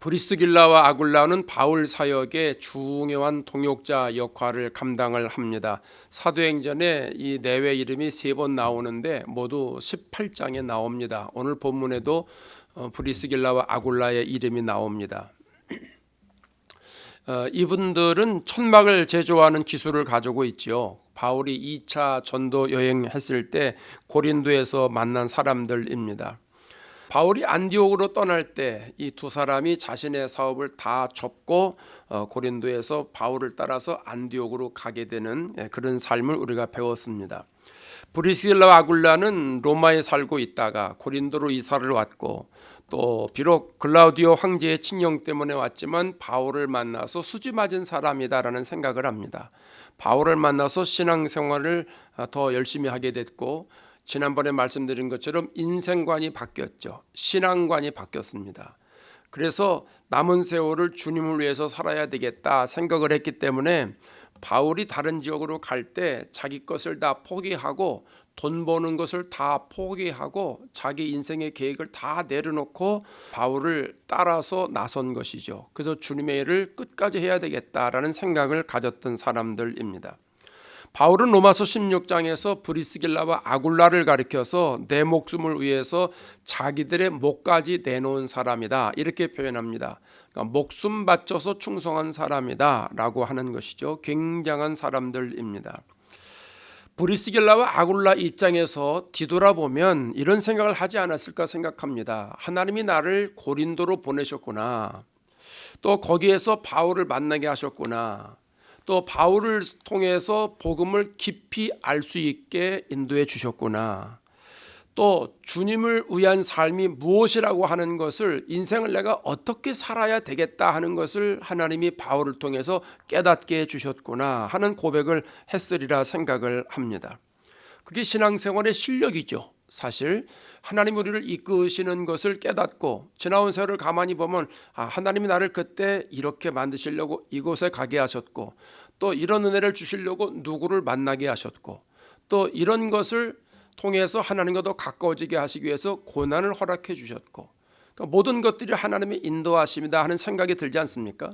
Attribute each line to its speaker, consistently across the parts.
Speaker 1: 브리스길라와 아굴라는 바울 사역의 중요한 동역자 역할을 감당을 합니다. 사도행전에 이 내외 이름이 3번 나오는데 모두 18장에 나옵니다. 오늘 본문에도 브리스길라와 아굴라의 이름이 나옵니다. 이분들은 천막을 제조하는 기술을 가지고 있지요. 바울이 2차 전도 여행했을 때 고린도에서 만난 사람들입니다. 바울이 안디옥으로 떠날 때 이 두 사람이 자신의 사업을 다 접고 고린도에서 바울을 따라서 안디옥으로 가게 되는 그런 삶을 우리가 배웠습니다. 브리스길라와 아굴라는 로마에 살고 있다가 고린도로 이사를 왔고 또 비록 글라우디오 황제의 칙령 때문에 왔지만 바울을 만나서 수지 맞은 사람이다라는 생각을 합니다. 바울을 만나서 신앙생활을 더 열심히 하게 됐고 지난번에 말씀드린 것처럼 인생관이 바뀌었죠. 신앙관이 바뀌었습니다. 그래서 남은 세월을 주님을 위해서 살아야 되겠다 생각을 했기 때문에 바울이 다른 지역으로 갈 때 자기 것을 다 포기하고 돈 버는 것을 다 포기하고 자기 인생의 계획을 다 내려놓고 바울을 따라서 나선 것이죠. 그래서 주님의 일을 끝까지 해야 되겠다라는 생각을 가졌던 사람들입니다. 바울은 로마서 16장에서 브리스길라와 아굴라를 가리켜서 내 목숨을 위해서 자기들의 목까지 내놓은 사람이다 이렇게 표현합니다. 그러니까 목숨 바쳐서 충성한 사람이다 라고 하는 것이죠. 굉장한 사람들입니다. 브리스길라와 아굴라 입장에서 뒤돌아보면 이런 생각을 하지 않았을까 생각합니다. 하나님이 나를 고린도로 보내셨구나. 또 거기에서 바울을 만나게 하셨구나. 또 바울을 통해서 복음을 깊이 알 수 있게 인도해 주셨구나. 또 주님을 위한 삶이 무엇이라고 하는 것을 인생을 내가 어떻게 살아야 되겠다 하는 것을 하나님이 바울을 통해서 깨닫게 해 주셨구나 하는 고백을 했으리라 생각을 합니다. 그게 신앙생활의 실력이죠. 사실 하나님 우리를 이끄시는 것을 깨닫고 지나온 세월을 가만히 보면 하나님이 나를 그때 이렇게 만드시려고 이곳에 가게 하셨고 또 이런 은혜를 주시려고 누구를 만나게 하셨고 또 이런 것을 통해서 하나님과 더 가까워지게 하시기 위해서 고난을 허락해 주셨고 그러니까 모든 것들이 하나님의 인도하심이다 하는 생각이 들지 않습니까?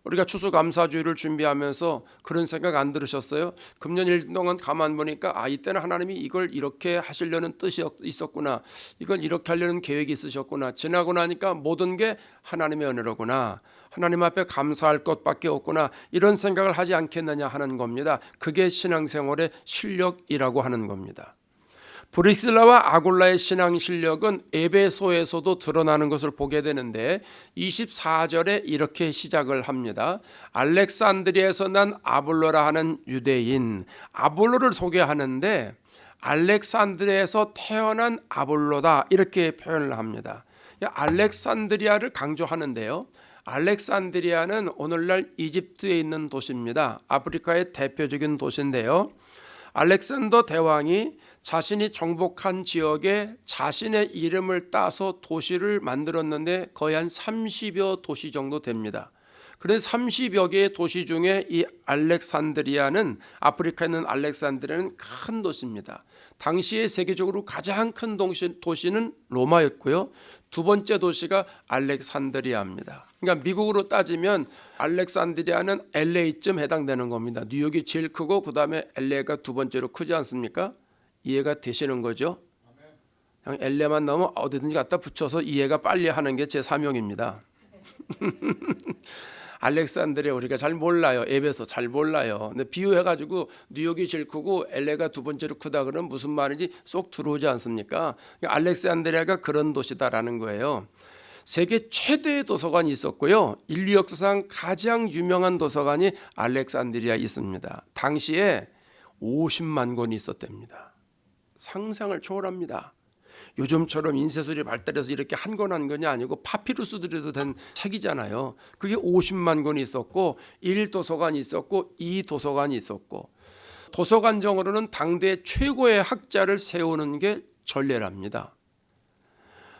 Speaker 1: 우리가 추수감사주일을 준비하면서 그런 생각 안 들으셨어요? 금년 1년 동안 가만 보니까 이때는 하나님이 이걸 이렇게 하시려는 뜻이 있었구나. 이걸 이렇게 하려는 계획이 있으셨구나. 지나고 나니까 모든 게 하나님의 은혜로구나. 하나님 앞에 감사할 것밖에 없구나. 이런 생각을 하지 않겠느냐 하는 겁니다. 그게 신앙생활의 실력이라고 하는 겁니다. 브리스길라와 아굴라의 신앙 실력은 에베소에서도 드러나는 것을 보게 되는데 24절에 이렇게 시작을 합니다. 알렉산드리아에서 난 아볼로라 하는 유대인 아볼로를 소개하는데 알렉산드리아에서 태어난 아볼로다 이렇게 표현을 합니다. 알렉산드리아를 강조하는데요. 알렉산드리아는 오늘날 이집트에 있는 도시입니다. 아프리카의 대표적인 도시인데요. 알렉산더 대왕이 자신이 정복한 지역에 자신의 이름을 따서 도시를 만들었는데 거의 한 30여 도시 정도 됩니다. 그래서 30여 개의 도시 중에 이 알렉산드리아는 아프리카에 있는 알렉산드리아는 큰 도시입니다. 당시에 세계적으로 가장 큰 도시는 로마였고요. 두 번째 도시가 알렉산드리아입니다. 그러니까 미국으로 따지면 알렉산드리아는 LA쯤 해당되는 겁니다. 뉴욕이 제일 크고 그 다음에 LA가 두 번째로 크지 않습니까? 이해가 되시는 거죠? 그냥 LA만 나오면 어디든지 갖다 붙여서 이해가 빨리 하는 게 제 사명입니다. 알렉산드리아 우리가 잘 몰라요. 에베소 잘 몰라요. 근데 비유해가지고 뉴욕이 제일 크고 LA가 두 번째로 크다 그러면 무슨 말인지 쏙 들어오지 않습니까? 알렉산드리아가 그런 도시다라는 거예요. 세계 최대의 도서관이 있었고요. 인류 역사상 가장 유명한 도서관이 알렉산드리아에 있습니다. 당시에 50만 권이 있었답니다. 상상을 초월합니다. 요즘처럼 인쇄술이 발달해서 이렇게 한 권 한 권이 아니고 파피루스들에도 된 책이잖아요. 그게 50만 권이 있었고 1도서관이 있었고 2도서관이 있었고 도서관정으로는 당대 최고의 학자를 세우는 게 전례랍니다.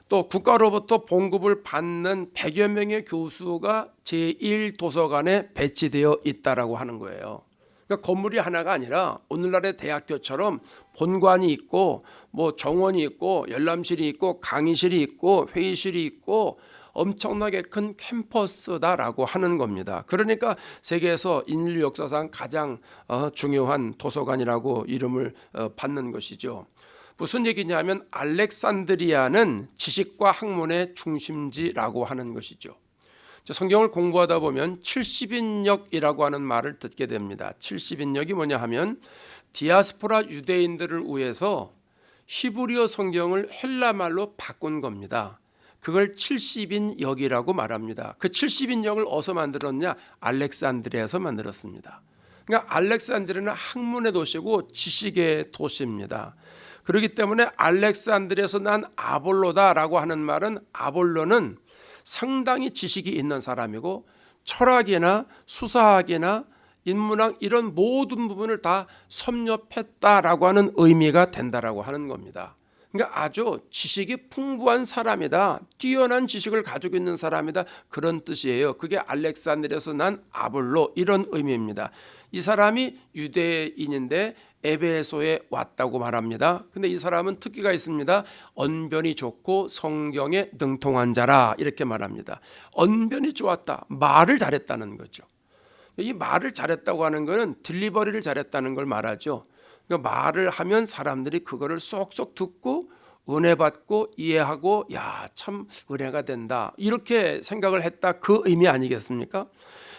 Speaker 1: 또 국가로부터 봉급을 받는 100여 명의 교수가 제1도서관에 배치되어 있다라고 하는 거예요. 그러니까 건물이 하나가 아니라 오늘날의 대학교처럼 본관이 있고 뭐 정원이 있고 열람실이 있고 강의실이 있고 회의실이 있고 엄청나게 큰 캠퍼스다라고 하는 겁니다. 그러니까 세계에서 인류 역사상 가장 중요한 도서관이라고 이름을 받는 것이죠. 무슨 얘기냐면 알렉산드리아는 지식과 학문의 중심지라고 하는 것이죠. 성경을 공부하다 보면 70인역이라고 하는 말을 듣게 됩니다. 70인역이 뭐냐 하면 디아스포라 유대인들을 위해서 히브리어 성경을 헬라말로 바꾼 겁니다. 그걸 70인역이라고 말합니다. 그 70인역을 어디서 만들었냐? 알렉산드리아에서 만들었습니다. 그러니까 알렉산드리아는 학문의 도시고 지식의 도시입니다. 그렇기 때문에 알렉산드리아에서 난 아볼로다라고 하는 말은 아볼로는 상당히 지식이 있는 사람이고 철학이나 수사학이나 인문학 이런 모든 부분을 다 섭렵했다라고 하는 의미가 된다라고 하는 겁니다. 그러니까 아주 지식이 풍부한 사람이다. 뛰어난 지식을 가지고 있는 사람이다. 그런 뜻이에요. 그게 알렉산드리아에서 난 아볼로 이런 의미입니다. 이 사람이 유대인인데 에베소에 왔다고 말합니다. 근데 이 사람은 특기가 있습니다. 언변이 좋고 성경에 능통한 자라 이렇게 말합니다. 언변이 좋았다. 말을 잘했다는 거죠. 이 말을 잘했다고 하는 것은 딜리버리를 잘했다는 걸 말하죠. 그러니까 말을 하면 사람들이 그거를 쏙쏙 듣고 은혜 받고 이해하고 야, 참 은혜가 된다. 이렇게 생각을 했다. 그 의미 아니겠습니까?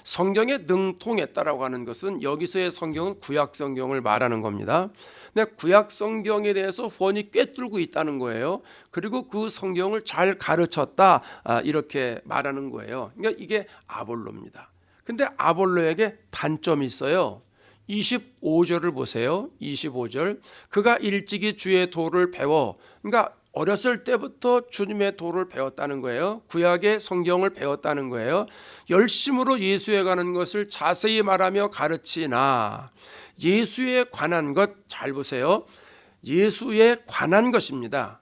Speaker 1: 성경에 능통했다라고 하는 것은 여기서의 성경은 구약 성경을 말하는 겁니다. 근데 구약 성경에 대해서 후원이 꿰뚫고 있다는 거예요. 그리고 그 성경을 잘 가르쳤다 이렇게 말하는 거예요. 그러니까 이게 아볼로입니다. 근데 아볼로에게 단점이 있어요. 25절을 보세요. 25절. 그가 일찍이 주의 도를 배워. 그러니까 어렸을 때부터 주님의 도를 배웠다는 거예요. 구약의 성경을 배웠다는 거예요. 열심으로 예수에 관한 것을 자세히 말하며 가르치나 예수에 관한 것 잘 보세요. 예수에 관한 것입니다.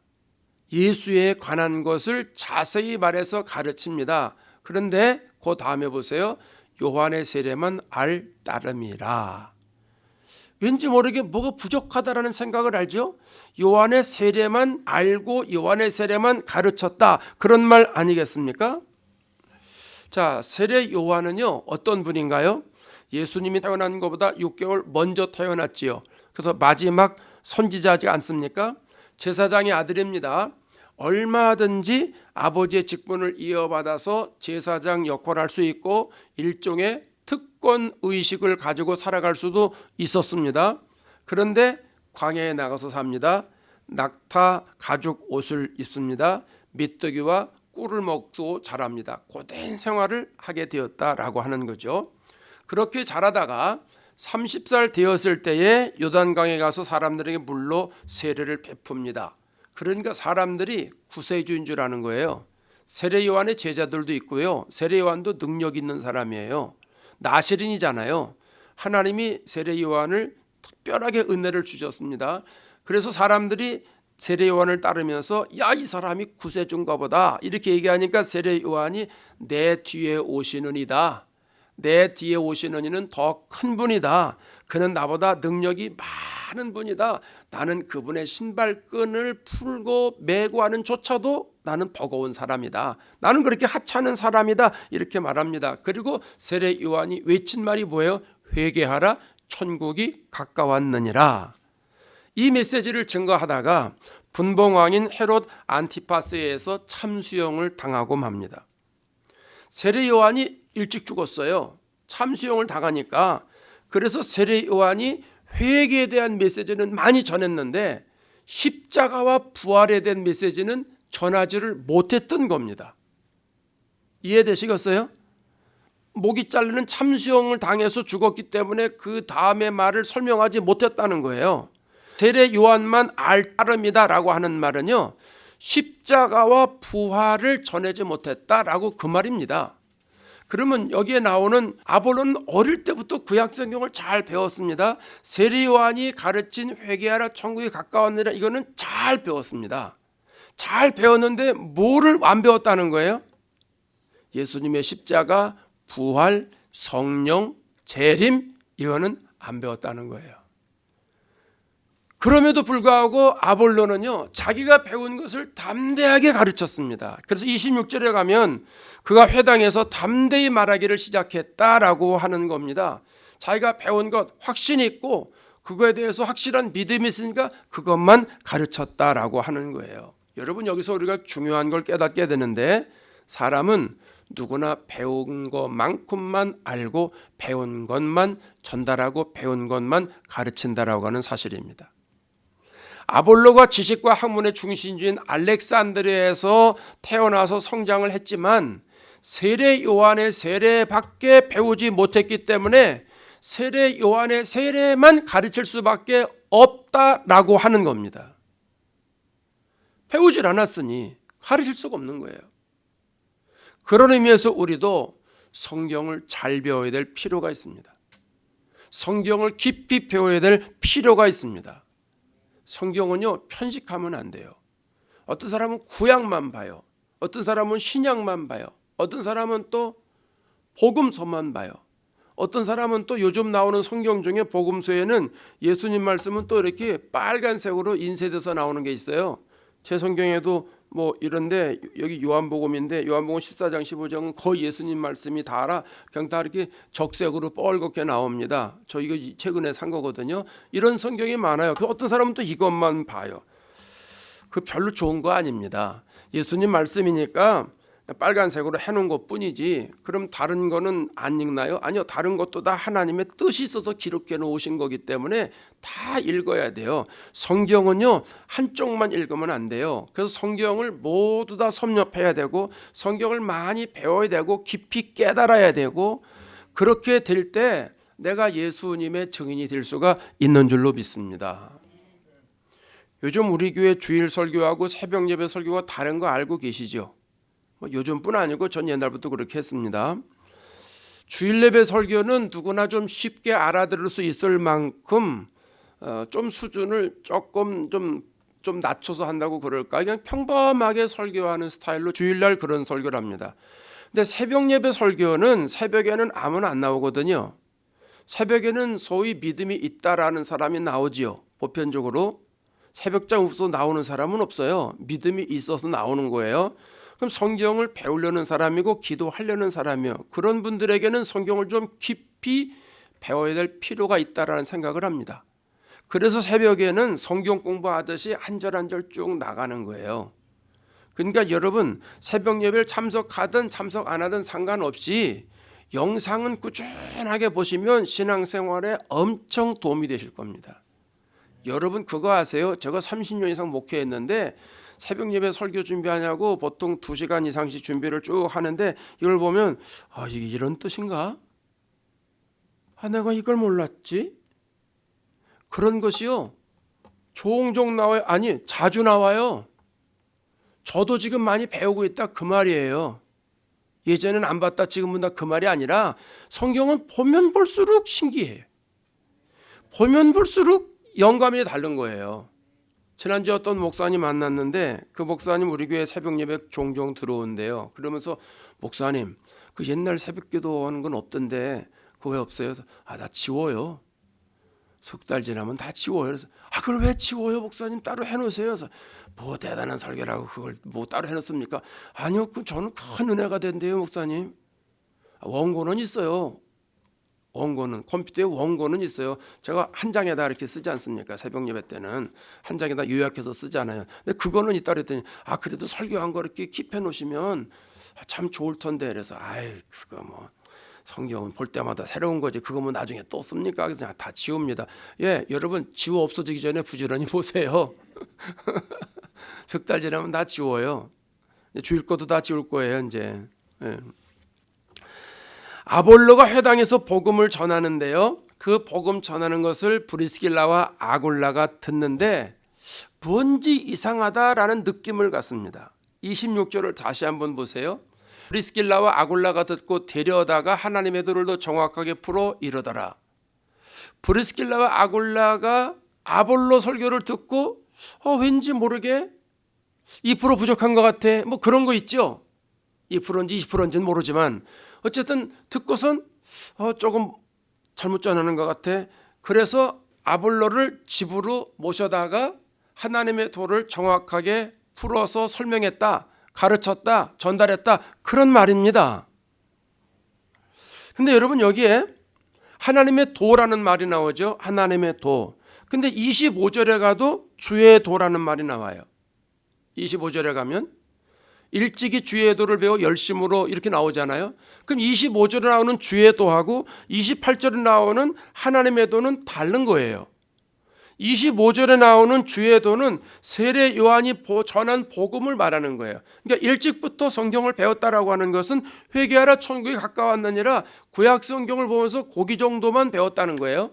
Speaker 1: 예수에 관한 것을 자세히 말해서 가르칩니다. 그런데 그 다음에 보세요. 요한의 세례만 알 따름이라. 왠지 모르게 뭐가 부족하다라는 생각을 알죠. 요한의 세례만 알고 요한의 세례만 가르쳤다. 그런 말 아니겠습니까? 자, 세례 요한은요 어떤 분인가요? 예수님이 태어난 것보다 6개월 먼저 태어났지요. 그래서 마지막 선지자지 않습니까? 제사장의 아들입니다. 얼마든지 아버지의 직분을 이어받아서 제사장 역할을 할 수 있고 일종의 특권 의식을 가지고 살아갈 수도 있었습니다. 그런데 광야에 나가서 삽니다. 낙타 가죽 옷을 입습니다. 미뜨기와 꿀을 먹고 자랍니다. 고된 생활을 하게 되었다라고 하는 거죠. 그렇게 자라다가 30살 되었을 때에 요단강에 가서 사람들에게 물로 세례를 베풉니다. 그러니까 사람들이 구세주인 줄 아는 거예요. 세례 요한의 제자들도 있고요. 세례 요한도 능력 있는 사람이에요. 나시린이잖아요. 하나님이 세례 요한을 특별하게 은혜를 주셨습니다. 그래서 사람들이 세례 요한을 따르면서 야, 이 사람이 구세주인가 보다 이렇게 얘기하니까 세례 요한이 내 뒤에 오시는 이다. 내 뒤에 오시는 이는 더 큰 분이다. 그는 나보다 능력이 많은 분이다. 나는 그분의 신발끈을 풀고 메고 하는 조차도 나는 버거운 사람이다. 나는 그렇게 하찮은 사람이다. 이렇게 말합니다. 그리고 세례 요한이 외친 말이 뭐예요? 회개하라, 천국이 가까웠느니라. 이 메시지를 증거하다가 분봉왕인 헤롯 안티파스에 의해서 참수형을 당하고 맙니다. 세례 요한이 일찍 죽었어요. 참수형을 당하니까. 그래서 세례 요한이 회개에 대한 메시지는 많이 전했는데 십자가와 부활에 대한 메시지는 전하지를 못했던 겁니다. 이해되시겠어요? 목이 잘리는 참수형을 당해서 죽었기 때문에 그 다음의 말을 설명하지 못했다는 거예요. 세례 요한만 알 따름이다라고 하는 말은요, 십자가와 부활을 전하지 못했다라고 그 말입니다. 그러면 여기에 나오는 아볼로는 어릴 때부터 구약 성경을 잘 배웠습니다. 세례 요한이 가르친 회개하라 천국이 가까웠느니라 이거는 잘 배웠습니다. 잘 배웠는데 뭐를 안 배웠다는 거예요? 예수님의 십자가, 부활, 성령, 재림 이거는 안 배웠다는 거예요. 그럼에도 불구하고 아볼로는요, 자기가 배운 것을 담대하게 가르쳤습니다. 그래서 26절에 가면 그가 회당에서 담대히 말하기를 시작했다라고 하는 겁니다. 자기가 배운 것 확신이 있고 그거에 대해서 확실한 믿음이 있으니까 그것만 가르쳤다라고 하는 거예요. 여러분, 여기서 우리가 중요한 걸 깨닫게 되는데, 사람은 누구나 배운 것만큼만 알고 배운 것만 전달하고 배운 것만 가르친다라고 하는 사실입니다. 아볼로가 지식과 학문의 중심지인 알렉산드리아에서 태어나서 성장을 했지만 세례 요한의 세례밖에 배우지 못했기 때문에 세례 요한의 세례만 가르칠 수밖에 없다라고 하는 겁니다. 배우질 않았으니 가르칠 수가 없는 거예요. 그런 의미에서 우리도 성경을 잘 배워야 될 필요가 있습니다. 성경을 깊이 배워야 될 필요가 있습니다. 성경은요, 편식하면 안 돼요. 어떤 사람은 구약만 봐요. 어떤 사람은 신약만 봐요. 어떤 사람은 또 복음서만 봐요. 어떤 사람은 또 요즘 나오는 성경 중에 복음서에는 예수님 말씀은 또 이렇게 빨간색으로 인쇄돼서 나오는 게 있어요. 제 성경에도 뭐 이런데, 여기 요한복음인데 요한복음 14장 15장은 거의 예수님 말씀이 다라 그냥 다 이렇게 적색으로 뻘겋게 나옵니다. 저 이거 최근에 산 거거든요. 이런 성경이 많아요. 어떤 사람은 또 이것만 봐요. 그 별로 좋은 거 아닙니다. 예수님 말씀이니까 빨간색으로 해놓은 것 뿐이지, 그럼 다른 거는 안 읽나요? 아니요, 다른 것도 다 하나님의 뜻이 있어서 기록해 놓으신 거기 때문에 다 읽어야 돼요. 성경은요, 한쪽만 읽으면 안 돼요. 그래서 성경을 모두 다 섭렵해야 되고 성경을 많이 배워야 되고 깊이 깨달아야 되고, 그렇게 될 때 내가 예수님의 증인이 될 수가 있는 줄로 믿습니다. 요즘 우리 교회 주일 설교하고 새벽 예배 설교가 다른 거 알고 계시죠? 요즘뿐 아니고 전 옛날부터 그렇게 했습니다. 주일 예배 설교는 누구나 좀 쉽게 알아들을 수 있을 만큼 좀 수준을 조금 좀 낮춰서 한다고 그럴까, 그냥 평범하게 설교하는 스타일로 주일날 그런 설교를 합니다. 근데 새벽 예배 설교는 새벽에는 아무나 안 나오거든요. 새벽에는 소위 믿음이 있다라는 사람이 나오지요. 보편적으로 새벽장 없어서 나오는 사람은 없어요. 믿음이 있어서 나오는 거예요. 그럼 성경을 배우려는 사람이고 기도하려는 사람이요, 그런 분들에게는 성경을 좀 깊이 배워야 될 필요가 있다라는 생각을 합니다. 그래서 새벽에는 성경 공부하듯이 한 절 한 절 쭉 나가는 거예요. 그러니까 여러분, 새벽 예배를 참석하든 참석 안 하든 상관없이 영상은 꾸준하게 보시면 신앙생활에 엄청 도움이 되실 겁니다. 여러분 그거 아세요? 제가 30년 이상 목회했는데 새벽 예배 설교 준비하냐고 보통 2시간 이상씩 준비를 쭉 하는데, 이걸 보면 이게 이런 뜻인가? 내가 이걸 몰랐지? 그런 것이요, 종종 나와요. 아니, 자주 나와요. 저도 지금 많이 배우고 있다 그 말이에요. 예전에는 안 봤다 지금은 다 그 말이 아니라, 성경은 보면 볼수록 신기해요. 보면 볼수록 영감이 다른 거예요. 지난주에 어떤 목사님 만났는데, 그 목사님 우리 교회 새벽 예배 종종 들어온대요. 그러면서 목사님, 그 옛날 새벽 기도하는 건 없던데 그거 왜 없어요? 나 지워요. 석 달 지나면 다 지워요. 그래서 그걸 왜 지워요 목사님? 따로 해놓으세요. 그래서 뭐 대단한 설교라고 그걸 뭐 따로 해놓습니까? 아니요, 저는 큰 은혜가 된대요 목사님. 원고는 있어요. 원고는, 컴퓨터에 원고는 있어요. 제가 한 장에다 이렇게 쓰지 않습니까? 새벽 예배 때는 한 장에다 요약해서 쓰잖아요. 근데 그거는 있다 그랬더니 그래도 설교한 거 이렇게 킵해 놓으시면 참 좋을 텐데. 그래서 그거 뭐 성경은 볼 때마다 새로운 거지, 그거 뭐 나중에 또 씁니까? 그래서 다 지웁니다. 예, 여러분 지워 없어지기 전에 부지런히 보세요. 석 달 지나면 다 지워요. 주일 것도 다 지울 거예요 이제. 예. 아볼로가 회당에서 복음을 전하는데요, 그 복음 전하는 것을 브리스길라와 아굴라가 듣는데 뭔지 이상하다라는 느낌을 갖습니다. 26절을 다시 한번 보세요. 브리스길라와 아굴라가 듣고 데려다가 하나님의 도를 더 정확하게 풀어 이르더라. 브리스길라와 아굴라가 아볼로 설교를 듣고 왠지 모르게 2% 부족한 것 같아, 뭐 그런 거 있죠. 2%인지 20%인지는 모르지만 어쨌든 듣고선 조금 잘못 전하는 것 같아. 그래서 아볼로를 집으로 모셔다가 하나님의 도를 정확하게 풀어서 설명했다, 가르쳤다, 전달했다, 그런 말입니다. 근데 여러분, 여기에 하나님의 도라는 말이 나오죠. 하나님의 도. 근데 25절에 가도 주의 도라는 말이 나와요. 25절에 가면 일찍이 주의 도를 배워 열심으로 이렇게 나오잖아요. 그럼 25절에 나오는 주의 도하고 28절에 나오는 하나님의 도는 다른 거예요. 25절에 나오는 주의 도는 세례 요한이 전한 복음을 말하는 거예요. 그러니까 일찍부터 성경을 배웠다라고 하는 것은 회개하라 천국이 가까웠느니라, 구약 성경을 보면서 고기 정도만 배웠다는 거예요.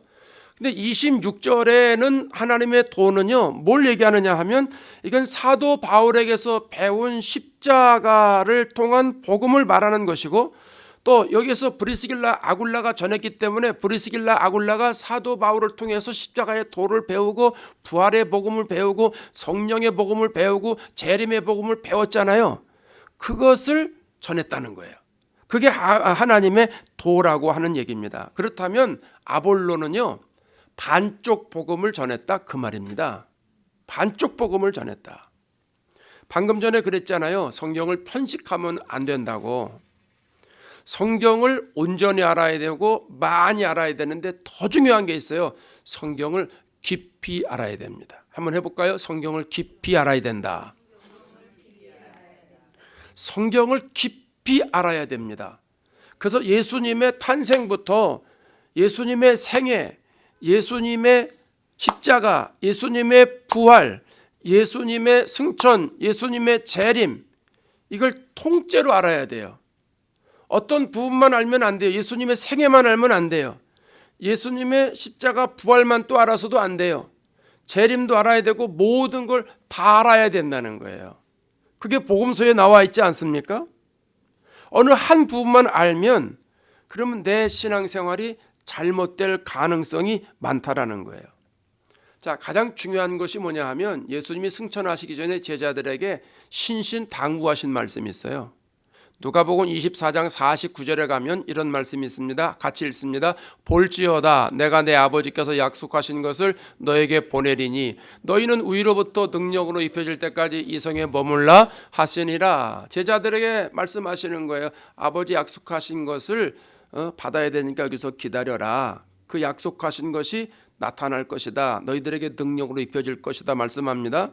Speaker 1: 근데 26절에는 하나님의 도는요, 뭘 얘기하느냐 하면 이건 사도 바울에게서 배운 십자가를 통한 복음을 말하는 것이고, 또 여기서 브리스길라 아굴라가 전했기 때문에 브리스길라 아굴라가 사도 바울을 통해서 십자가의 도를 배우고 부활의 복음을 배우고 성령의 복음을 배우고 재림의 복음을 배웠잖아요. 그것을 전했다는 거예요. 그게 하나님의 도라고 하는 얘기입니다. 그렇다면 아볼로는요, 반쪽 복음을 전했다, 그 말입니다. 반쪽 복음을 전했다. 방금 전에 그랬잖아요. 성경을 편식하면 안 된다고. 성경을 온전히 알아야 되고 많이 알아야 되는데 더 중요한 게 있어요. 성경을 깊이 알아야 됩니다. 한번 해볼까요? 성경을 깊이 알아야 된다. 성경을 깊이 알아야 됩니다. 그래서 예수님의 탄생부터 예수님의 생애, 예수님의 십자가, 예수님의 부활, 예수님의 승천, 예수님의 재림, 이걸 통째로 알아야 돼요. 어떤 부분만 알면 안 돼요. 예수님의 생애만 알면 안 돼요. 예수님의 십자가 부활만 또 알아서도 안 돼요. 재림도 알아야 되고 모든 걸 다 알아야 된다는 거예요. 그게 복음서에 나와 있지 않습니까? 어느 한 부분만 알면 그러면 내 신앙생활이 잘못될 가능성이 많다라는 거예요. 자, 가장 중요한 것이 뭐냐 하면 예수님이 승천하시기 전에 제자들에게 신신당부하신 말씀이 있어요. 누가복음 24장 49절에 가면 이런 말씀이 있습니다. 같이 읽습니다. 볼지어다 내가 내 아버지께서 약속하신 것을 너에게 보내리니 너희는 위로부터 능력으로 입혀질 때까지 이 성에 머물라 하시니라. 제자들에게 말씀하시는 거예요. 아버지 약속하신 것을 받아야 되니까 여기서 기다려라. 그 약속하신 것이 나타날 것이다. 너희들에게 능력으로 입혀질 것이다 말씀합니다.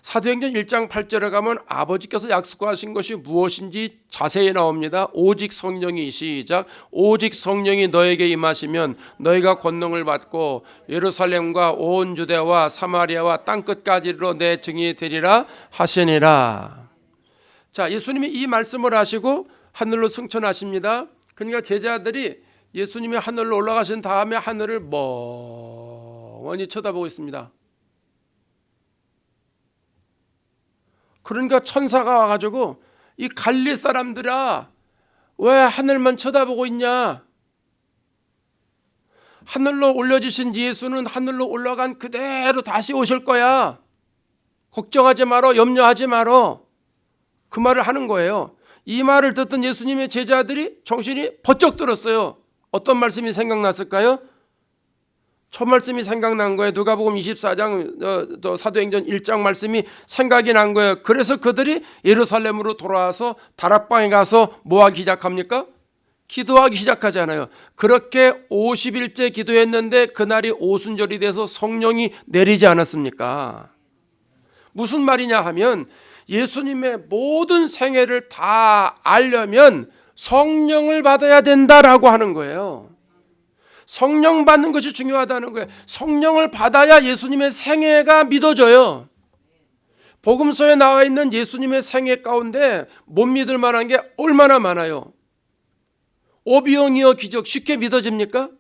Speaker 1: 사도행전 1장 8절에 가면 아버지께서 약속하신 것이 무엇인지 자세히 나옵니다. 오직 성령이, 시작, 오직 성령이 너에게 임하시면 너희가 권능을 받고 예루살렘과 온 유대와 사마리아와 땅끝까지로 내 증인이 되리라 하시니라. 자, 예수님이 이 말씀을 하시고 하늘로 승천하십니다. 그러니까 제자들이 예수님이 하늘로 올라가신 다음에 하늘을 멍하니 쳐다보고 있습니다. 그러니까 천사가 와가지고 이 갈릴리 사람들아 왜 하늘만 쳐다보고 있냐? 하늘로 올려주신 예수는 하늘로 올라간 그대로 다시 오실 거야. 걱정하지 마라, 염려하지 마라. 그 말을 하는 거예요. 이 말을 듣던 예수님의 제자들이 정신이 번쩍 들었어요. 어떤 말씀이 생각났을까요? 첫 말씀이 생각난 거예요. 누가복음 24장 사도행전 1장 말씀이 생각이 난 거예요. 그래서 그들이 예루살렘으로 돌아와서 다락방에 가서 뭐 하기 시작합니까? 기도하기 시작하잖아요. 그렇게 50일째 기도했는데 그날이 오순절이 돼서 성령이 내리지 않았습니까? 무슨 말이냐 하면 예수님의 모든 생애를 다 알려면 성령을 받아야 된다라고 하는 거예요. 성령 받는 것이 중요하다는 거예요. 성령을 받아야 예수님의 생애가 믿어져요. 복음서에 나와 있는 예수님의 생애 가운데 못 믿을 만한 게 얼마나 많아요. 오병이어 기적 쉽게 믿어집니까?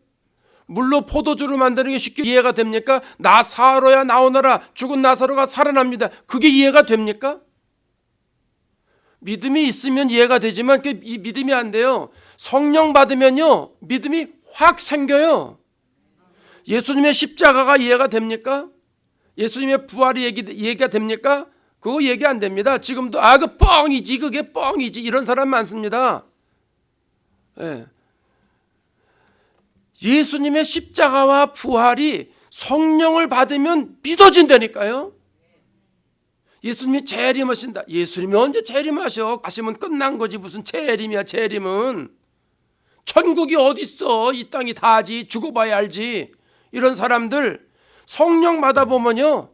Speaker 1: 물로 포도주를 만드는 게 쉽게 이해가 됩니까? 나사로야 나오너라, 죽은 나사로가 살아납니다. 그게 이해가 됩니까? 믿음이 있으면 이해가 되지만 이 믿음이 안 돼요. 성령 받으면요 믿음이 확 생겨요. 예수님의 십자가가 이해가 됩니까? 예수님의 부활이 얘기가 됩니까? 그거 얘기 안 됩니다. 지금도 그 뻥이지, 그게 뻥이지, 이런 사람 많습니다. 예. 예수님의 십자가와 부활이 성령을 받으면 믿어진다니까요. 예수님이 재림하신다. 예수님이 언제 재림하셔? 가시면 끝난 거지. 무슨 재림이야. 재림은 천국이 어디 있어? 이 땅이 다지. 죽어봐야 알지. 이런 사람들 성령 받아보면요,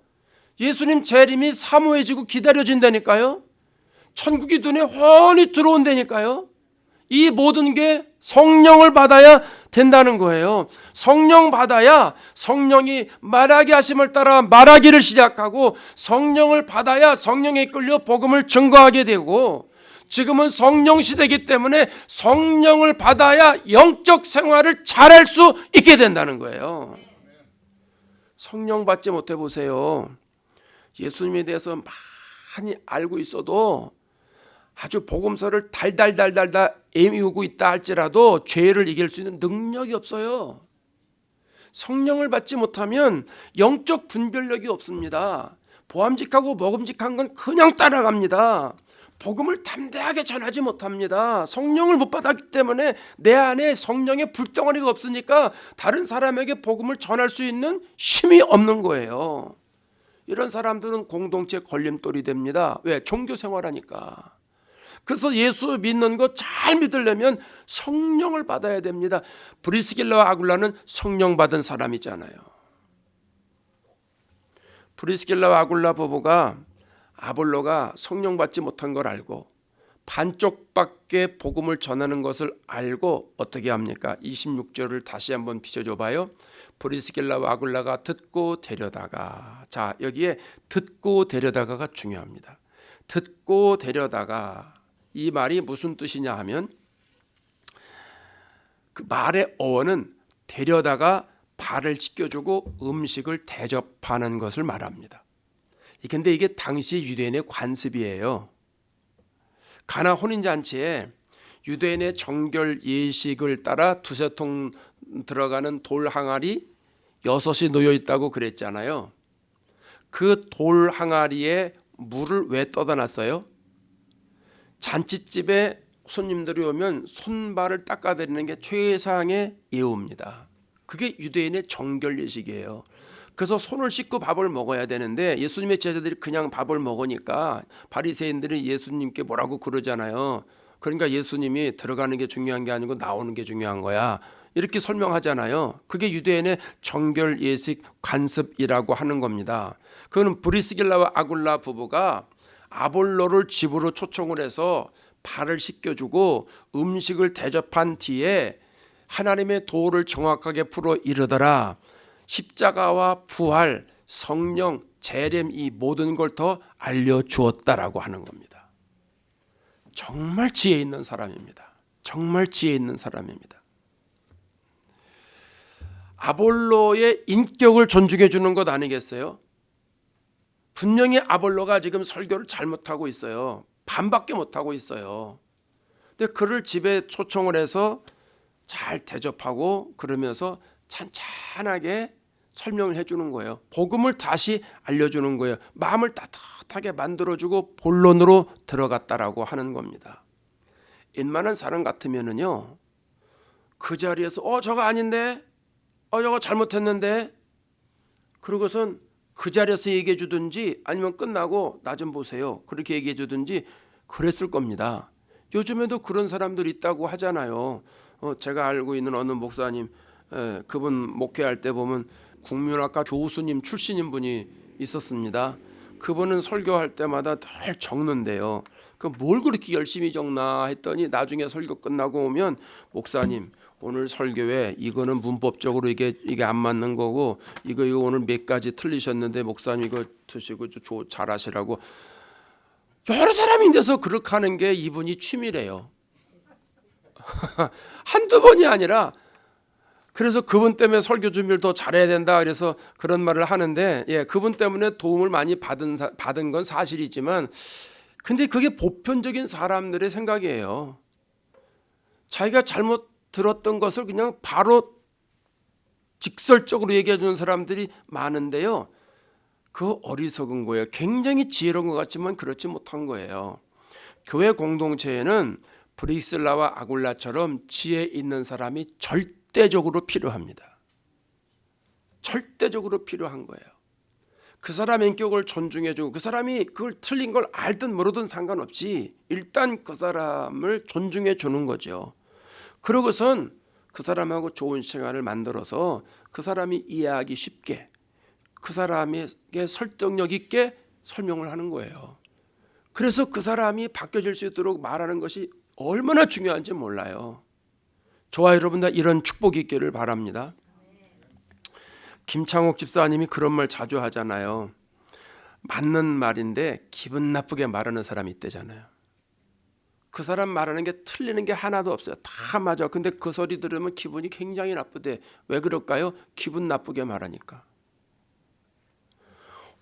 Speaker 1: 예수님 재림이 사모해지고 기다려진다니까요. 천국이 눈에 훤히 들어온다니까요. 이 모든 게 성령을 받아야 된다는 거예요. 성령 받아야 성령이 말하게 하심을 따라 말하기를 시작하고, 성령을 받아야 성령에 끌려 복음을 증거하게 되고, 지금은 성령 시대이기 때문에 성령을 받아야 영적 생활을 잘할 수 있게 된다는 거예요. 성령 받지 못해 보세요. 예수님에 대해서 많이 알고 있어도 아주 복음서를 달달달달달 애미우고 있다 할지라도 죄를 이길 수 있는 능력이 없어요. 성령을 받지 못하면 영적 분별력이 없습니다. 보암직하고 먹음직한 건 그냥 따라갑니다. 복음을 담대하게 전하지 못합니다. 성령을 못 받았기 때문에 내 안에 성령의 불덩어리가 없으니까 다른 사람에게 복음을 전할 수 있는 힘이 없는 거예요. 이런 사람들은 공동체 걸림돌이 됩니다. 왜? 종교 생활하니까. 그래서 예수 믿는 거 잘 믿으려면 성령을 받아야 됩니다. 브리스길라와 아굴라는 성령 받은 사람이잖아요. 브리스길라와 아굴라 부부가 아볼로가 성령 받지 못한 걸 알고 반쪽밖에 복음을 전하는 것을 알고 어떻게 합니까? 26절을 다시 한번 비춰줘 봐요. 브리스길라와 아굴라가 듣고 데려다가, 자, 여기에 듣고 데려다가가 중요합니다. 듣고 데려다가, 이 말이 무슨 뜻이냐 하면, 그 말의 어원은 데려다가 발을 씻겨주고 음식을 대접하는 것을 말합니다. 근데 이게 당시 유대인의 관습이에요. 가나 혼인잔치에 유대인의 정결 예식을 따라 두세 통 들어가는 돌 항아리 6이 놓여 있다고 그랬잖아요. 그 돌 항아리에 물을 왜 떠다 놨어요? 잔치집에 손님들이 오면 손발을 닦아드리는 게 최상의 예우입니다. 그게 유대인의 정결 예식이에요. 그래서 손을 씻고 밥을 먹어야 되는데 예수님의 제자들이 그냥 밥을 먹으니까 바리새인들이 예수님께 뭐라고 그러잖아요. 그러니까 예수님이 들어가는 게 중요한 게 아니고 나오는 게 중요한 거야, 이렇게 설명하잖아요. 그게 유대인의 정결 예식 관습이라고 하는 겁니다. 그거는 브리스길라와 아굴라 부부가 아볼로를 집으로 초청을 해서 발을 씻겨주고 음식을 대접한 뒤에 하나님의 도를 정확하게 풀어 이르더라. 십자가와 부활, 성령, 재림, 이 모든 걸 더 알려주었다라고 하는 겁니다. 정말 지혜 있는 사람입니다. 정말 지혜 있는 사람입니다. 아볼로의 인격을 존중해 주는 것 아니겠어요? 분명히 아볼로가 지금 설교를 잘못하고 있어요. 반밖에 못하고 있어요. 근데 그를 집에 초청을 해서 잘 대접하고 그러면서 찬찬하게 설명을 해주는 거예요. 복음을 다시 알려주는 거예요. 마음을 따뜻하게 만들어주고 본론으로 들어갔다라고 하는 겁니다. 웬만한 사람 같으면은요, 그 자리에서 저거 아닌데, 저거 잘못했는데, 그러고선 그 자리에서 얘기해 주든지 아니면 끝나고 나 좀 보세요, 그렇게 얘기해 주든지 그랬을 겁니다. 요즘에도 그런 사람들이 있다고 하잖아요. 제가 알고 있는 어느 목사님, 그분 목회할 때 보면 국문학과 교수님 출신인 분이 있었습니다. 그분은 설교할 때마다 늘 적는데요. 뭘 그렇게 열심히 적나 했더니 나중에 설교 끝나고 오면, 목사님 오늘 설교에 이거는 문법적으로 이게 안 맞는 거고 이거 오늘 몇 가지 틀리셨는데 목사님 이거 드시고 잘하시라고. 여러 사람이 돼서 그렇게 하는 게 이분이 취미래요. 한두 번이 아니라. 그래서 그분 때문에 설교 준비를 더 잘해야 된다 그래서 그런 말을 하는데, 그분 때문에 도움을 많이 받은 건 사실이지만, 근데 그게 보편적인 사람들의 생각이에요. 자기가 잘못 들었던 것을 그냥 바로 직설적으로 얘기해 주는 사람들이 많은데요, 그 어리석은 거예요. 굉장히 지혜로운 것 같지만 그렇지 못한 거예요. 교회 공동체에는 브리스길라와 아굴라처럼 지혜 있는 사람이 절대적으로 필요합니다. 절대적으로 필요한 거예요. 그 사람의 인격을 존중해주고 그 사람이 그걸 틀린 걸 알든 모르든 상관없이 일단 그 사람을 존중해 주는 거죠. 그러고선 그 사람하고 좋은 시간을 만들어서 그 사람이 이해하기 쉽게 그 사람에게 설득력 있게 설명을 하는 거예요. 그래서 그 사람이 바뀌어질 수 있도록 말하는 것이 얼마나 중요한지 몰라요. 저와 여러분 다 이런 축복이 있기를 바랍니다. 김창옥 집사님이 그런 말 자주 하잖아요. 맞는 말인데 기분 나쁘게 말하는 사람이 있대잖아요. 그 사람 말하는 게 틀리는 게 하나도 없어요. 다 맞아. 근데 그 소리 들으면 기분이 굉장히 나쁘대. 왜 그럴까요? 기분 나쁘게 말하니까.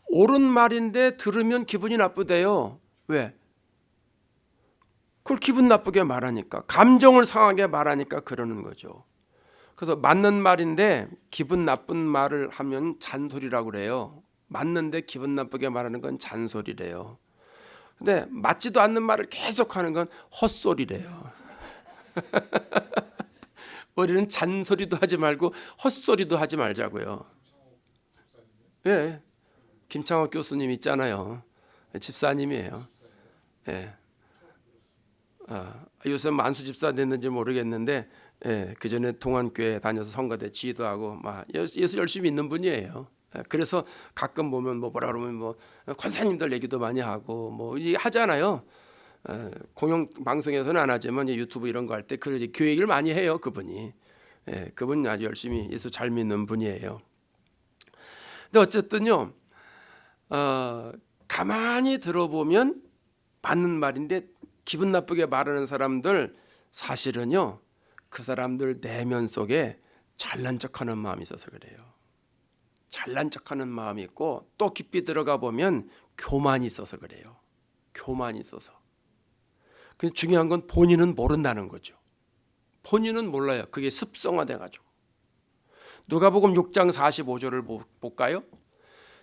Speaker 1: 옳은 말인데 들으면 기분이 나쁘대요. 왜? 그걸 기분 나쁘게 말하니까, 감정을 상하게 말하니까 그러는 거죠. 그래서 맞는 말인데 기분 나쁜 말을 하면 잔소리라고 그래요. 맞는데 기분 나쁘게 말하는 건 잔소리래요. 근데 맞지도 않는 말을 계속하는 건 헛소리래요. 우리는 잔소리도 하지 말고 헛소리도 하지 말자고요. 예, 김창옥 교수님 있잖아요. 집사님이에요. 예. 요새 만수 집사 됐는지 모르겠는데, 예, 그 전에 동안교회 다녀서 성가대 지도하고 막 예수 열심히 있는 분이에요. 예, 그래서 가끔 보면 뭐라 그러면 뭐 권사님들 얘기도 많이 하고 뭐 하잖아요. 예, 공영 방송에서는 안 하지만 유튜브 이런 거 할 때 그 교회 얘기를 많이 해요, 그분이. 예, 그분 아주 열심히 예수 잘 믿는 분이에요. 근데 어쨌든요, 가만히 들어보면 맞는 말인데 기분 나쁘게 말하는 사람들, 사실은요 그 사람들 내면 속에 잘난 척하는 마음이 있어서 그래요. 잘난 척하는 마음이 있고 또 깊이 들어가 보면 교만이 있어서 그래요. 교만이 있어서. 근데 중요한 건 본인은 모른다는 거죠. 본인은 몰라요. 그게 습성화돼 가지고. 누가복음 6장 45절을 볼까요?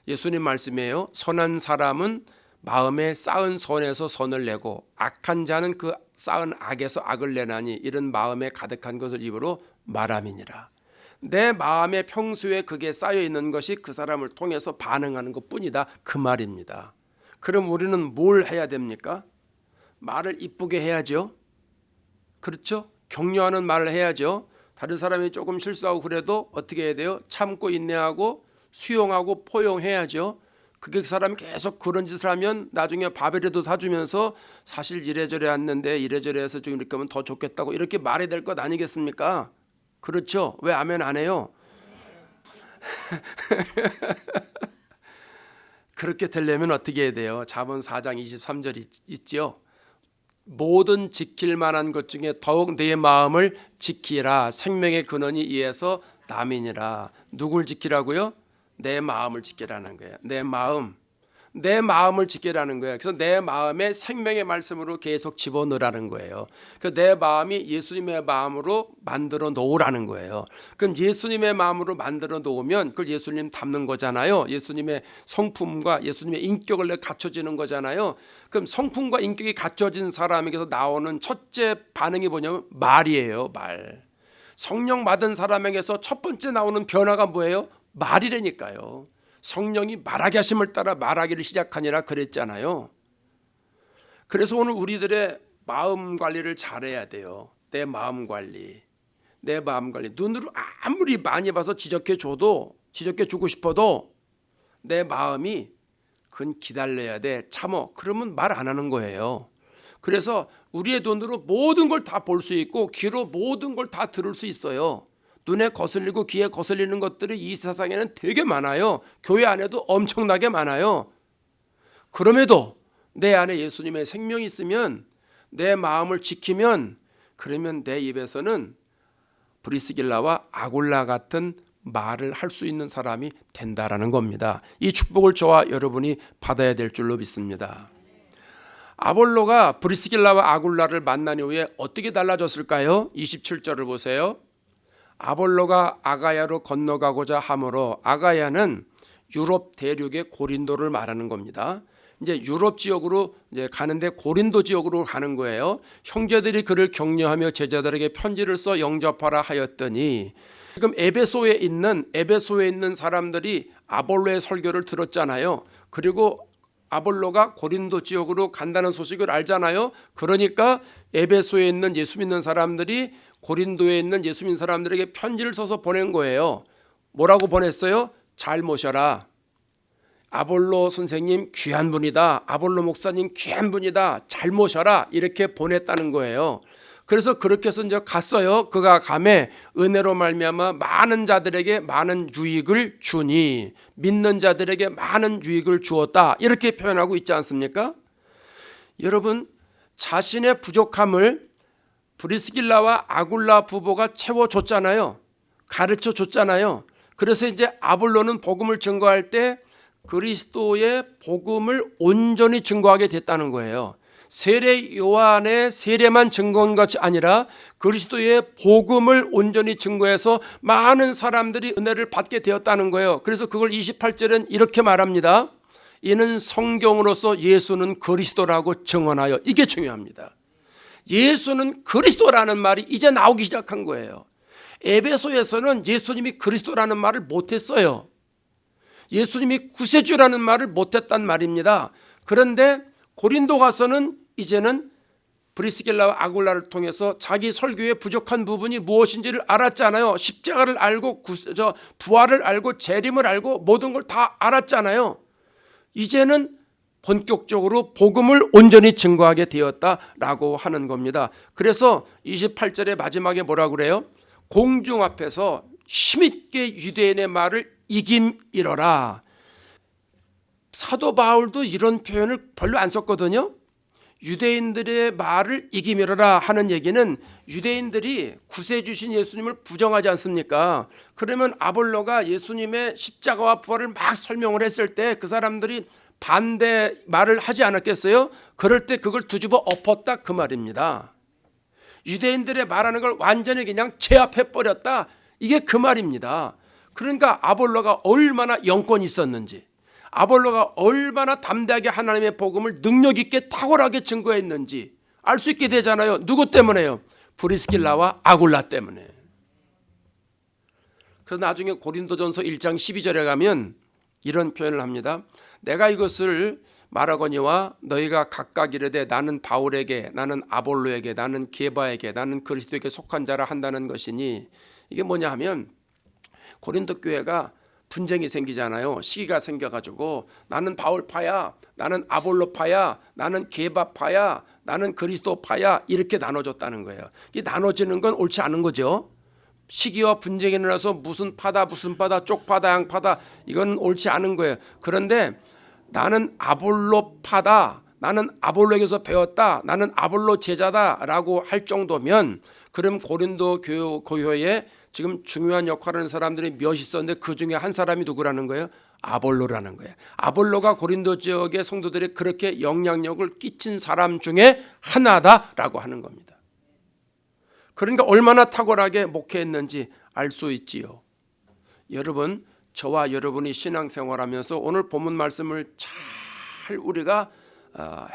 Speaker 1: 예수님 말씀이에요. 선한 사람은 마음에 쌓은 선에서 선을 내고 악한 자는 그 쌓은 악에서 악을 내나니 이런 마음에 가득한 것을 입으로 말함이니라. 내 마음에 평소에 그게 쌓여 있는 것이 그 사람을 통해서 반응하는 것뿐이다, 그 말입니다. 그럼 우리는 뭘 해야 됩니까? 말을 이쁘게 해야죠. 그렇죠? 격려하는 말을 해야죠. 다른 사람이 조금 실수하고 그래도 어떻게 해야 돼요? 참고 인내하고 수용하고 포용해야죠. 그게 그 사람이 계속 그런 짓을 하면 나중에 밥이라도 사주면서 사실 이래저래 왔는데 이래저래 해서 좀 이렇게 하면 더 좋겠다고 이렇게 말해야 될 것 아니겠습니까? 그렇죠? 왜 아멘 안 해요? 그렇게 되려면 어떻게 해야 돼요? 잠언 4장 23절 있죠? 모든 지킬 만한 것 중에 더욱 내 마음을 지키라. 생명의 근원이 이에서 남이니라. 누굴 지키라고요? 내 마음을 지키라는 거예요. 내 마음을 지키라는 거예요. 그래서 내 마음에 생명의 말씀으로 계속 집어넣으라는 거예요. 그래서 내 마음이 예수님의 마음으로 만들어 놓으라는 거예요. 그럼 예수님의 마음으로 만들어 놓으면 그걸 예수님 닮는 거잖아요. 예수님의 성품과 예수님의 인격을 갖춰지는 거잖아요. 그럼 성품과 인격이 갖춰진 사람에게서 나오는 첫째 반응이 뭐냐면 말이에요. 말. 성령 받은 사람에게서 첫 번째 나오는 변화가 뭐예요? 말이라니까요. 성령이 말하게 하심을 따라 말하기를 시작하니라 그랬잖아요. 그래서 오늘 우리들의 마음 관리를 잘해야 돼요. 내 마음 관리. 눈으로 아무리 많이 봐서 지적해 주고 싶어도 내 마음이 그건 기다려야 돼. 참어. 그러면 말 안 하는 거예요. 그래서 우리의 눈으로 모든 걸 다 볼 수 있고 귀로 모든 걸 다 들을 수 있어요. 눈에 거슬리고 귀에 거슬리는 것들이 이 세상에는 되게 많아요. 교회 안에도 엄청나게 많아요. 그럼에도 내 안에 예수님의 생명이 있으면, 내 마음을 지키면, 그러면 내 입에서는 브리스길라와 아굴라 같은 말을 할 수 있는 사람이 된다라는 겁니다. 이 축복을 저와 여러분이 받아야 될 줄로 믿습니다. 아볼로가 브리스길라와 아굴라를 만난 이후에 어떻게 달라졌을까요? 27절을 보세요. 아볼로가 아가야로 건너가고자 하므로, 아가야는 유럽 대륙의 고린도를 말하는 겁니다. 이제 유럽 지역으로 이제 가는데 고린도 지역으로 가는 거예요. 형제들이 그를 격려하며 제자들에게 편지를 써 영접하라 하였더니 지금 에베소에 있는 사람들이 아볼로의 설교를 들었잖아요. 그리고 아볼로가 고린도 지역으로 간다는 소식을 알잖아요. 그러니까 에베소에 있는 예수 믿는 사람들이 고린도에 있는 예수 믿는 사람들에게 편지를 써서 보낸 거예요. 뭐라고 보냈어요? 잘 모셔라. 아볼로 선생님 귀한 분이다. 아볼로 목사님 귀한 분이다. 잘 모셔라. 이렇게 보냈다는 거예요. 그래서 그렇게 해서 이제 갔어요. 그가 감에 은혜로 말미암아 많은 자들에게 많은 유익을 주니, 믿는 자들에게 많은 유익을 주었다. 이렇게 표현하고 있지 않습니까? 여러분, 자신의 부족함을 브리스길라와 아굴라 부부가 채워줬잖아요. 가르쳐 줬잖아요. 그래서 이제 아볼로는 복음을 증거할 때 그리스도의 복음을 온전히 증거하게 됐다는 거예요. 세례 요한의 세례만 증거한 것이 아니라 그리스도의 복음을 온전히 증거해서 많은 사람들이 은혜를 받게 되었다는 거예요. 그래서 그걸 28절은 이렇게 말합니다. 이는 성경으로서 예수는 그리스도라고 증언하여. 이게 중요합니다. 예수는 그리스도라는 말이 이제 나오기 시작한 거예요. 에베소에서는 예수님이 그리스도라는 말을 못했어요. 예수님이 구세주라는 말을 못했단 말입니다. 그런데 고린도 가서는 이제는 브리스길라와 아굴라를 통해서 자기 설교의 부족한 부분이 무엇인지를 알았잖아요. 십자가를 알고 부활을 알고 재림을 알고 모든 걸 다 알았잖아요. 이제는 본격적으로 복음을 온전히 증거하게 되었다라고 하는 겁니다. 그래서 28절의 마지막에 뭐라고 그래요? 공중 앞에서 힘있게 유대인의 말을 이김이러라. 사도 바울도 이런 표현을 별로 안 썼거든요. 유대인들의 말을 이기미러라 하는 얘기는 유대인들이 구세주신 예수님을 부정하지 않습니까? 그러면 아볼로가 예수님의 십자가와 부활을 막 설명을 했을 때 그 사람들이 반대 말을 하지 않았겠어요? 그럴 때 그걸 뒤집어 엎었다 그 말입니다. 유대인들의 말하는 걸 완전히 그냥 제압해버렸다, 이게 그 말입니다. 그러니까 아볼로가 얼마나 영권이 있었는지, 아볼로가 얼마나 담대하게 하나님의 복음을 능력 있게 탁월하게 증거했는지 알 수 있게 되잖아요. 누구 때문에요? 브리스길라와 아굴라 때문에. 그래서 나중에 고린도전서 1장 12절에 가면 이런 표현을 합니다. 내가 이것을 말하거니와 너희가 각각 이르되 나는 바울에게, 나는 아볼로에게, 나는 게바에게, 나는 그리스도에게 속한 자라 한다는 것이니, 이게 뭐냐 하면 고린도 교회가 분쟁이 생기잖아요. 시기가 생겨가지고 나는 바울파야, 나는 아볼로파야, 나는 게바파야, 나는 그리스도파야, 이렇게 나눠졌다는 거예요. 이 나눠지는 건 옳지 않은 거죠. 시기와 분쟁이 일어나서 무슨 파다 무슨 파다 쪽파다 양파다, 이건 옳지 않은 거예요. 그런데 나는 아볼로파다, 나는 아볼로에게서 배웠다, 나는 아볼로 제자다라고 할 정도면, 그럼 고린도 교회에 지금 중요한 역할을 하는 사람들이 몇 있었는데 그 중에 한 사람이 누구라는 거예요? 아볼로라는 거예요. 아볼로가 고린도 지역의 성도들이 그렇게 영향력을 끼친 사람 중에 하나다라고 하는 겁니다. 그러니까 얼마나 탁월하게 목회했는지 알 수 있지요. 여러분, 저와 여러분이 신앙생활하면서 오늘 본문 말씀을 잘 우리가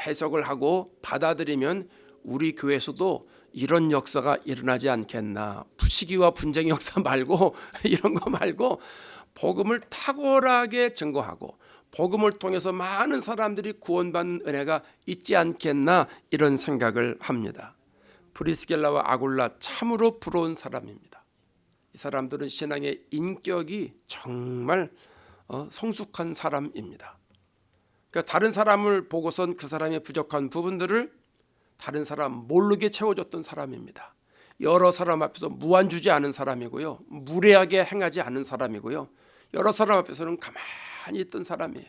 Speaker 1: 해석을 하고 받아들이면 우리 교회에서도 이런 역사가 일어나지 않겠나. 시기와 분쟁의 역사 말고 이런 거 말고 복음을 탁월하게 증거하고 복음을 통해서 많은 사람들이 구원받는 은혜가 있지 않겠나, 이런 생각을 합니다. 브리스길라와 아굴라 참으로 부러운 사람입니다. 이 사람들은 신앙의 인격이 정말 성숙한 사람입니다. 그러니까 다른 사람을 보고선 그 사람의 부족한 부분들을 다른 사람 모르게 채워줬던 사람입니다. 여러 사람 앞에서 무안주지 않은 사람이고요, 무례하게 행하지 않은 사람이고요, 여러 사람 앞에서는 가만히 있던 사람이에요.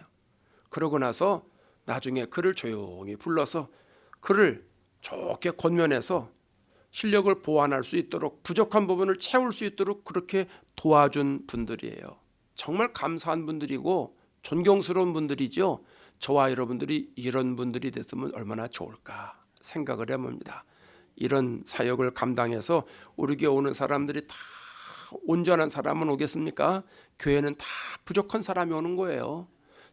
Speaker 1: 그러고 나서 나중에 그를 조용히 불러서 그를 좋게 권면해서 실력을 보완할 수 있도록, 부족한 부분을 채울 수 있도록 그렇게 도와준 분들이에요. 정말 감사한 분들이고 존경스러운 분들이죠. 저와 여러분들이 이런 분들이 됐으면 얼마나 좋을까 생각을 해봅니다. 이런 사역을 감당해서 우리 교회 오는 사람들이 다 온전한 사람은 오겠습니까? 교회는 다 부족한 사람이 오는 거예요.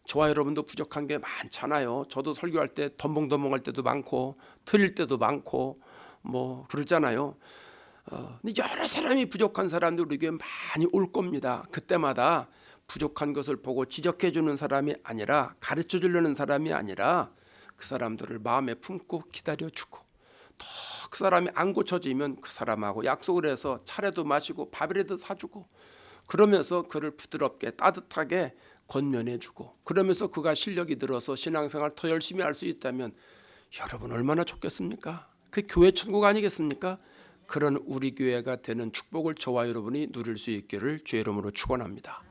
Speaker 1: 저와 여러분도 부족한 게 많잖아요. 저도 설교할 때 덤벙덤벙할 때도 많고 틀릴 때도 많고 뭐 그러잖아요. 근데 여러 사람이 부족한 사람들 우리 교회 많이 올 겁니다. 그때마다 부족한 것을 보고 지적해 주는 사람이 아니라, 가르쳐 주려는 사람이 아니라 그 사람들을 마음에 품고 기다려 주고, 또 그 사람이 안 고쳐지면 그 사람하고 약속을 해서 차례도 마시고 밥이라도 사주고, 그러면서 그를 부드럽게 따뜻하게 권면해 주고, 그러면서 그가 실력이 들어서 신앙생활 더 열심히 할 수 있다면 여러분 얼마나 좋겠습니까? 그 교회 천국 아니겠습니까? 그런 우리 교회가 되는 축복을 저와 여러분이 누릴 수 있기를 주의 이름으로 축원합니다.